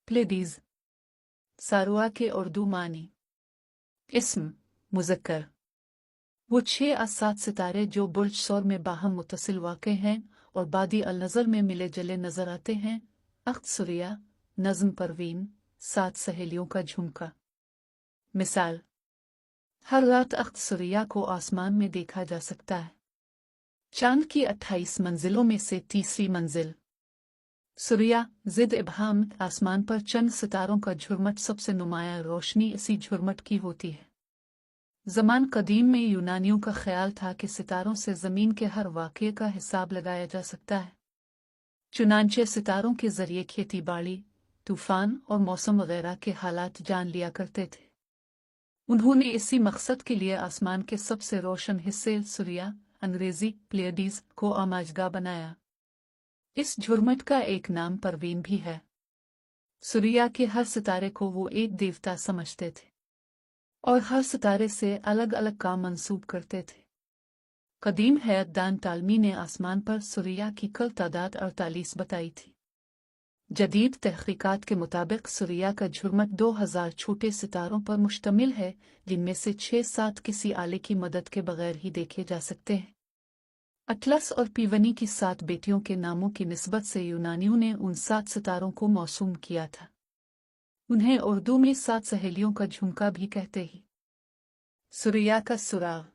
प्लेडीज सारुआ के उर्दू मानी इस्म मुज़क्कर वो 6 या 7 सितारे जो बुर्ज सौर में बाहम मुत्तसिल वाक़े हैं और बादी अल नज़र में मिले जले नज़र आते हैं। अख्त सुरिया नज़्म परवीन 7 सहेलियों का झुमका। मिसाल, हर रात अख्त सुरिया को आसमान में देखा जा सकता है। चांद की 28 मंजिलों में से तीसरी मंजिल सुरिया जिद इब्हाम आसमान पर चंद सितारों का झुरमट सबसे नुमाया रोशनी इसी झुरमट की होती है। ज़मान कदीम में यूनानियों का ख्याल था कि सितारों से ज़मीन के हर वाक़ये का हिसाब लगाया जा सकता है। चुनांचे सितारों के ज़रिए खेती बाड़ी, तूफ़ान और मौसम वगैरह के हालात जान लिया करते थे। उन्होंने इसी मकसद के लिए आसमान के सबसे रोशन हिस्से सुरिया अंग्रेज़ी प्लेडीज को आमाजगा बनाया। इस झुरमट का एक नाम परवीन भी है। सुरिया के हर सितारे को वो एक देवता समझते थे और हर सितारे से अलग अलग काम मंसूब करते थे। कदीम हैतदान टालमी ने आसमान पर सुरिया की कुल तादाद 48 बताई थी। जदीद तहकीकात के मुताबिक सुरिया का झुरमट 2000 छोटे सितारों पर मुश्तमिल है, जिनमें से 6-7 किसी आले की मदद के बगैर ही देखे जा सकते हैं। अटलस और पीवनी की 7 बेटियों के नामों की निस्बत से यूनानियों ने उन 7 सितारों को मौसूम किया था। उन्हें उर्दू में 7 सहेलियों का झुमका भी कहते ही। सुरिया का सुराग।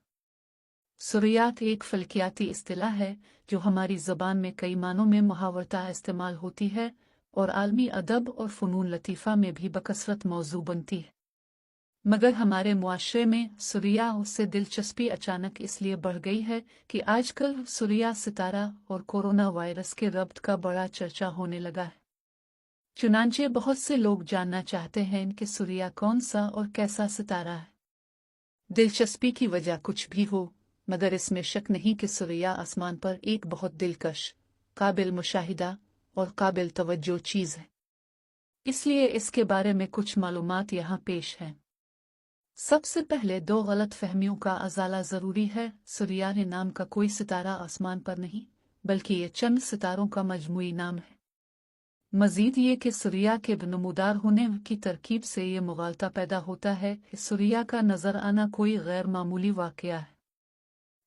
सुरियात एक फल्कियाती इस्तिलाह है जो हमारी ज़बान में कई मानों में मुहावरता इस्तेमाल होती है और आलमी अदब और फ़नून लतीफ़ा में भी बकसरत मौजू बनती है। मगर हमारे मुआशरे में सुरिया से दिलचस्पी अचानक इसलिए बढ़ गई है कि आजकल सुरिया सितारा और कोरोना वायरस के रब्त का बड़ा चर्चा होने लगा है। चुनांचे बहुत से लोग जानना चाहते हैं कि सुरिया कौन सा और कैसा सितारा है। दिलचस्पी की वजह कुछ भी हो, मगर इसमें शक नहीं कि सुरिया आसमान पर एक बहुत दिलकश, काबिल मुशाहिदा और काबिल तवज्जो चीज़ है। इसलिए इसके बारे में कुछ मालूमात यहाँ पेश हैं। सबसे पहले 2 गलत फहमियों का अजाला ज़रूरी है। सुरिया नाम का कोई सितारा आसमान पर नहीं, बल्कि ये चंद सितारों का मजमूई नाम है। मज़ीद ये कि सुरिया के नमूदार होने की तरकीब से ये मुगालता पैदा होता है कि सुरिया का नज़र आना कोई गैर मामूली वाक़या है।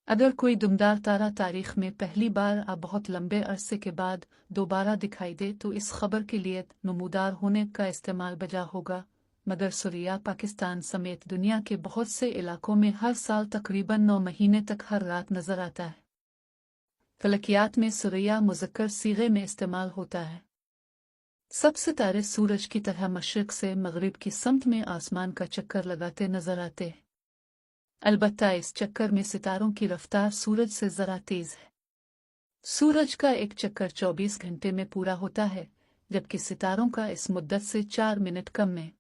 अगर कोई दुमदार तारा तारीख़ में पहली बार अब बहुत लंबे अरसे के बाद दोबारा दिखाई दे तो इस खबर के लिए नमूदार होने का इस्तेमाल बजा होगा। मगर सुरिया पाकिस्तान समेत दुनिया के बहुत से इलाकों में हर साल तकरीबन 9 महीने तक हर रात नज़र आता है। फलकियात में सुरिया मुज़क्कर सीगे में इस्तेमाल होता है। सब सितारे सूरज की तरह मशरिक़ से मग़रिब की समत में आसमान का चक्कर लगाते नज़र आते हैं। अलबत्ता इस चक्कर में सितारों की रफ्तार सूरज से ज़रा तेज़ है। सूरज का एक चक्कर 24 घंटे में पूरा होता है, जबकि सितारों का इस मुद्दत से 4 मिनट कम में।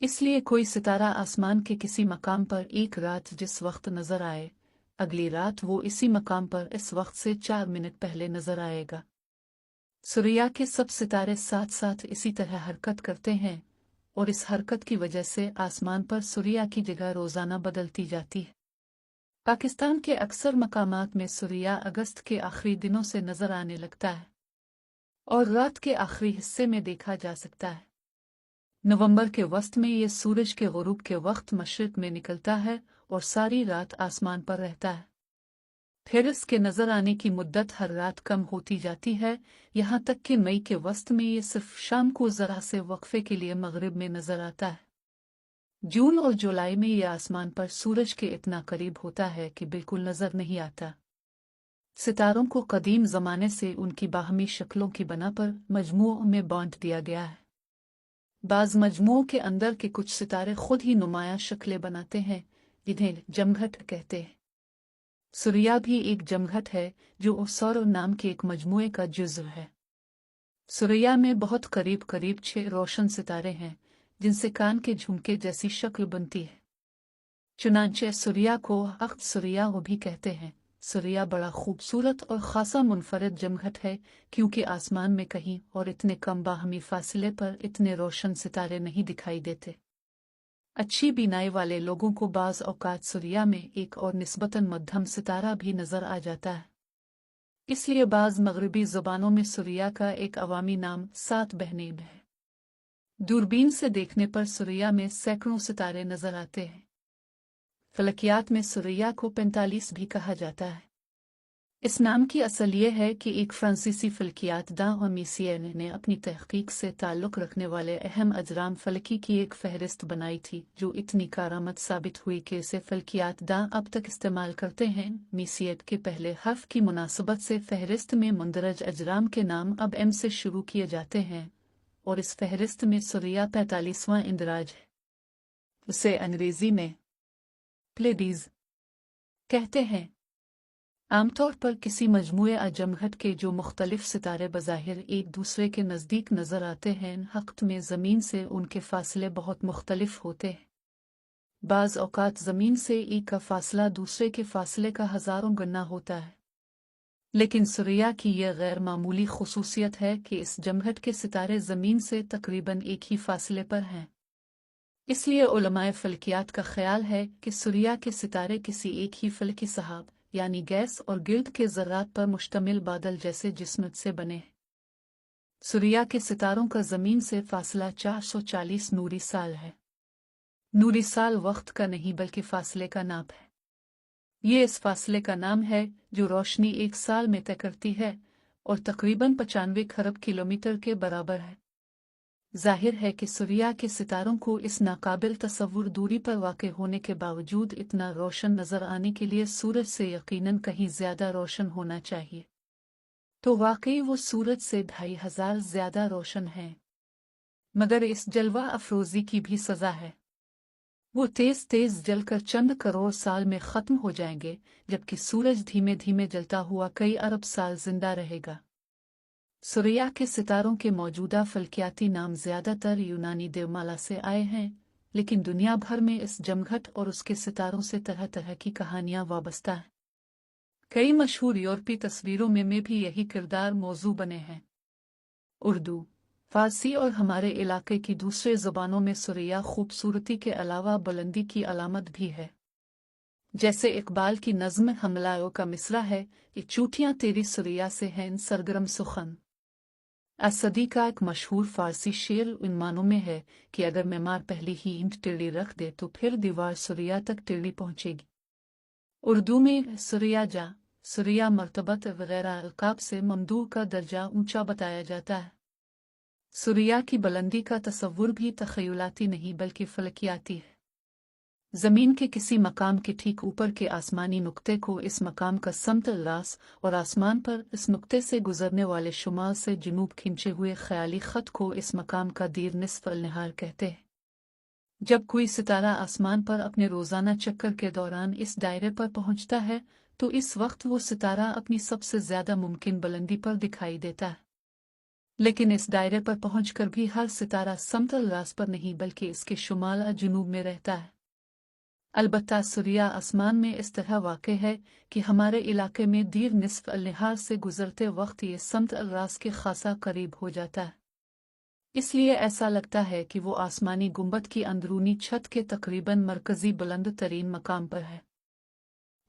इसलिए कोई सितारा आसमान के किसी मकाम पर एक रात जिस वक्त नज़र आए, अगली रात वो इसी मकाम पर इस वक्त से 4 मिनट पहले नज़र आएगा। सुरिया के सब सितारे साथ साथ इसी तरह हरकत करते हैं और इस हरकत की वजह से आसमान पर सुरिया की जगह रोज़ाना बदलती जाती है। पाकिस्तान के अक्सर मकामात में सुरिया अगस्त के आखिरी दिनों से नज़र आने लगता है और रात के आखिरी हिस्से में देखा जा सकता है। नवंबर के वस्त में ये सूरज के गुरूब के वक्त मशरिक़ में निकलता है और सारी रात आसमान पर रहता है। फिर इसके नज़र आने की मुद्दत हर रात कम होती जाती है, यहाँ तक कि मई के वस्त में ये सिर्फ शाम को ज़रा से वक्फे के लिए मग़रिब में नज़र आता है। जून और जुलाई में यह आसमान पर सूरज के इतना करीब होता है कि बिल्कुल नज़र नहीं आता। सितारों को कदीम ज़माने से उनकी बाहमी शक्लों की बना पर मजमूओं में बांट दिया गया है। बाज़ मजमूओं के अंदर के कुछ सितारे खुद ही नुमाया शक्लें बनाते हैं, जिन्हें जमघट कहते हैं। सुरिया भी एक जमघट है जो सौर नाम के एक मजमूए का जुज़्व है। सुरिया में बहुत करीब करीब 6 रोशन सितारे हैं, जिनसे कान के झुमके जैसी शक्ल बनती है। चुनांचे सुरिया को अख्त सुरिया भी कहते हैं। सुरिया बड़ा खूबसूरत और ख़ासा मुनफरद जमघट है, क्योंकि आसमान में कहीं और इतने कम बाहमी फासले पर इतने रोशन सितारे नहीं दिखाई देते। अच्छी बीनाई वाले लोगों को बाज़ औक़ात सुरिया में एक और निस्बतन मध्यम सितारा भी नज़र आ जाता है। इसलिए बाज़ मग़रिबी ज़ुबानों में सुरिया का एक अवामी नाम 7 बहनें है। दूरबीन से देखने पर सुरैया में सैकड़ों सितारे नजर आते हैं। फलकियात में सुरैया को 45 भी कहा जाता है। इस नाम की असल ये है कि एक फ्रांसीसी फलकियातदां और मिसियर ने अपनी तहकीक से ताल्लुक़ रखने वाले अहम अजराम फलकी की एक फहरिस्त बनाई थी, जो इतनी कारामद साबित हुई कि इसे फलकियातदां अब तक इस्तेमाल करते हैं। मिसियत के पहले हर्फ की मुनासबत से फहरिस्त में मुंदरज अजराम के नाम अब एम से शुरू किए जाते हैं, और इस फहरिस्त में सुरैया 45वां इंदराज है। उसे अंग्रेजी में प्लेडीज कहते हैं। आमतौर पर किसी मजमूए अजमघट के जो मुख्तलिफ सितारे बज़ाहिर एक दूसरे के नज़दीक नज़र आते हैं, हक़ीक़त में ज़मीन से उनके फ़ासले बहुत मुख्तलिफ होते हैं। बाज़ औक़ात ज़मीन से एक का फ़ासला दूसरे के फ़ासले का हज़ारों गुना होता है। लेकिन सुरैया की यह गैर मामूली ख़ुसूसियत है कि इस जमघट के सितारे ज़मीन से तकरीबन एक ही फ़ासले पर हैं। इसलिए उलमाए फ़ल्कियात का ख़याल है कि सुरैया के सितारे किसी एक ही फ़ल्की सहाब यानी गैस और गिर्द के ज़र्रात पर मुश्तमिल बादल जैसे जिस्म से बने हैं। सुरैया के सितारों का ज़मीन से फ़ासला 440 नूरी साल है। नूरी साल वक्त का नहीं बल्कि फ़ासले का नाप है। ये इस फ़ासले का नाम है जो रोशनी एक साल में तय करती है और तकरीबन 95 खरब किलोमीटर के बराबर है। जाहिर है कि सुरैया के सितारों को इस नाकाबिल तसव्वुर दूरी पर वाक़ होने के बावजूद इतना रोशन नज़र आने के लिए सूरज से यकीनन कहीं ज़्यादा रोशन होना चाहिए। तो वाकई वो सूरज से 2500 ज़्यादा रोशन हैं। मगर इस जलवा अफरोज़ी की भी सज़ा है। वो तेज़ तेज़ जलकर चंद करोड़ साल में ख़त्म हो जाएंगे, जबकि सूरज धीमे धीमे जलता हुआ कई अरब साल जिंदा रहेगा। सुरैया के सितारों के मौजूदा फल्कियाती नाम ज़्यादातर यूनानी देवमाला से आए हैं, लेकिन दुनिया भर में इस जमघट और उसके सितारों से तरह तरह की कहानियां वाबस्ता हैं। कई मशहूर यूरोपीय तस्वीरों में भी यही किरदार मौजू बने हैं। उर्दू, फारसी और हमारे इलाके की दूसरे ज़ुबानों में सुरैया खूबसूरती के अलावा बुलंदी की अलामत भी है। जैसे इकबाल की नज़्म हमलाओ का मिसरा है कि चूटियाँ तेरी सुरैया से हैं सरगरम सुखन। असदी का एक मशहूर फ़ारसी शेर इन मानों में है कि अगर मेमार पहली ही ईंट टेढ़ी रख दे तो फिर दीवार सुरैया तक टेढ़ी पहुँचेगी। उर्दू में सुरैया जा, सुरैया मर्तबत वगैरह अलकाब से ममदूह का दर्जा ऊंचा बताया जाता है। सुरैया की बुलंदी का तसव्वुर भी तख़य्युलाती नहीं बल्कि फ़लकियाती है। ज़मीन के किसी मकाम के ठीक ऊपर के आसमानी नुक्ते को इस मकाम का समतल रास और आसमान पर इस नुक्ते से गुजरने वाले शुमाल से जुनूब खींचे हुए ख़याली ख़त को इस मकाम का दीर निस्फ़ अल-नहार कहते हैं। जब कोई सितारा आसमान पर अपने रोज़ाना चक्कर के दौरान इस दायरे पर पहुंचता है तो इस वक्त वो सितारा अपनी सबसे ज़्यादा मुमकिन बुलंदी पर दिखाई देता है। लेकिन इस दायरे पर पहुंचकर भी हर सितारा समतल रास पर नहीं बल्कि इसके शुमाल जुनूब में रहता है। अलबत्ता सुरैया आसमान में इस तरह वाक़ है कि हमारे इलाके में दीर निस्फ़ अल-नहार से गुज़रते वक्त ये समतल रास के खासा करीब हो जाता है। इसलिए ऐसा लगता है कि वो आसमानी गुंबद की अंदरूनी छत के तकरीबन मरकज़ी बुलंद तरीन मकाम पर है।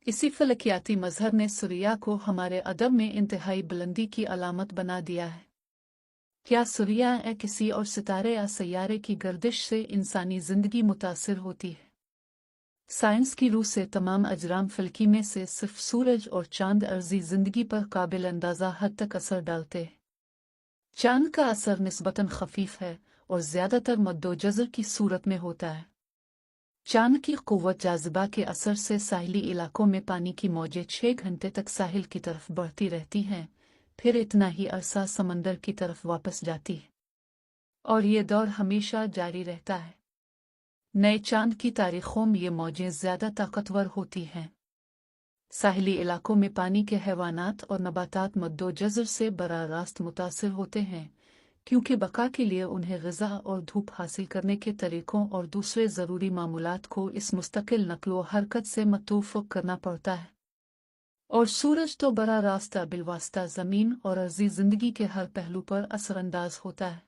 इसी फ़लकियाती मज़हर ने सुरैया को हमारे अदब में इंतहाई बुलंदी की अलामत बना दिया है। क्या सुरैया किसी और सितारे या सैयारे की गर्दिश से इंसानी ज़िंदगी मुतासिर होती है? साइंस की रूह से तमाम अजराम फल्की में से सिर्फ सूरज और चांद अर्जी ज़िंदगी पर काबिल अंदाज़ा हद तक असर डालते हैं। चांद का असर निस्बतन खफीफ है और ज़्यादातर मद्दोजज़र की सूरत में होता है। चांद की क़ुव्वत जाज़िबा के असर से साहिली इलाकों में पानी की मौजें 6 घंटे तक साहिल की तरफ बढ़ती रहती हैं, फिर इतना ही अरसा समंदर की तरफ वापस जाती है और ये दौर हमेशा जारी रहता है। नए चांद की तारीखों में ये मौजें ज़्यादा ताकतवर होती हैं। साहिली इलाकों में पानी के हैवानात और नबातात मद्दोजज़र से बराह रास्त मुतासिर होते हैं, क्योंकि बका के लिए उन्हें ग़िज़ा और धूप हासिल करने के तरीक़ों और दूसरे ज़रूरी मामूलात को इस मुस्तकिल नक़्लो हरकत से मतूफ़ करना पड़ता है। और सूरज तो बराह रास्त बिलवास्ता ज़मीन और अर्ज़ी ज़िंदगी के हर पहलू पर असरअंदाज होता है।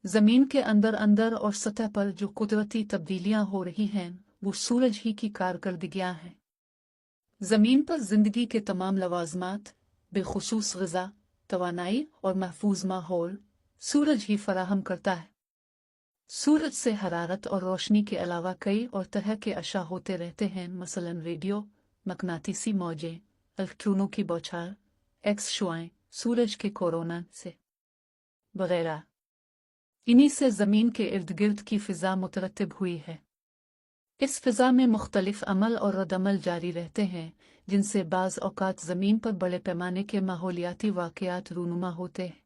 ज़मीन के अंदर अंदर और सतह पर जो कुदरती तब्दीलियां हो रही हैं वो सूरज ही की कारकर्दगियां हैं। ज़मीन पर ज़िंदगी के तमाम लवाज़मात, बिलखुसूस ग़िज़ा, तवानाई और महफूज माहौल सूरज ही फराहम करता है। सूरज से हरारत और रोशनी के अलावा कई और तरह के अशा होते रहते हैं, मसलन रेडियो, मकनातीसी मौजें, इलेक्ट्रॉनों की बौछार, एक्स शुआएं, सूरज के कोरोना से वगैरह। इन्हीं से ज़मीन के इर्द गिर्द की फ़िज़ा मुतरत्तिब हुई है। इस फ़िज़ा में मुख्तलिफ अमल और रद्दअमल जारी रहते हैं, जिनसे बाज़ औक़ात ज़मीन पर बड़े पैमाने के माहौलियाती वाक़यात रूनुमा होते हैं।